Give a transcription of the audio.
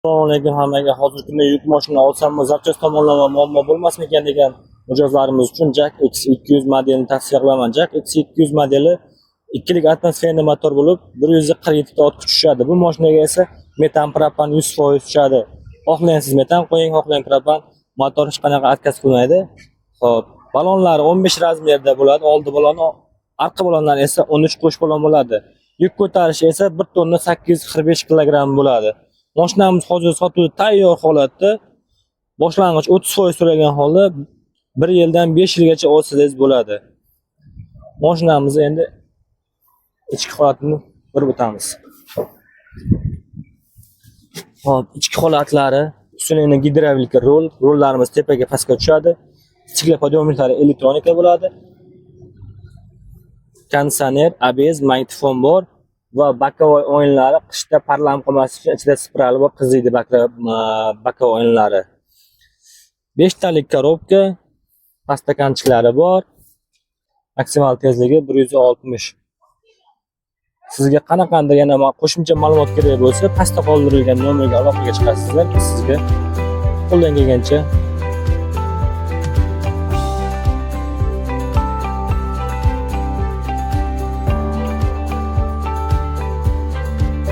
Assalomu alaykum hammaga. Hozirgi kunda yuk mashina olsammi, zapchast tomonlama muammo bo'lmasmikan degan mijozlarimiz uchun Jack X200 modelini tavsiya qilaman. Jack X200 modeli 2 atmosferli motor bo'lib, 147 ta ot kuch tushadi. Bu mashinaga esa metan propan 100% tushadi. Xohlaysiz metan qo'ying, xohlang propan, motor hech qanaqa отказ qilmaydi. Xo'p, balonlari 15 razmerda bo'ladi. Oldi baloni, orqa balonlar esa 13 qo'sh balon bo'ladi. Yuk ko'tarishi esa 1 tonna 845 kilogramm bo'ladi. Mashinamiz hozir sotuvda tayyor holatda. Boshlang'ich 30% so'ragan holda 1 yildan 5 yilgacha olsangiz bo'ladi. Mashinamizni endi ichki holatini bir o'tamiz. Hop, ichki holatlari, ustuni gidravlika rollarimiz tepaga pastga tushadi. Siklopodiometrlari elektronika bo'ladi. Konditsioner, ABS, magnitofon bor va bokovoy o'yinlari qishda parlament qilmaslik uchun ichida spiral bor, qiziydi bokovoy o'yinlari. 5 talik korobka, pastakanchiklari bor. Maksimal tezligi 160. Sizga qanaqandir yana qo'shimcha ma'lumot kerak bo'lsa, pastda qoldirilgan nomerga aloqaga chiqasizlar. Sizga qo'ldan kelgancha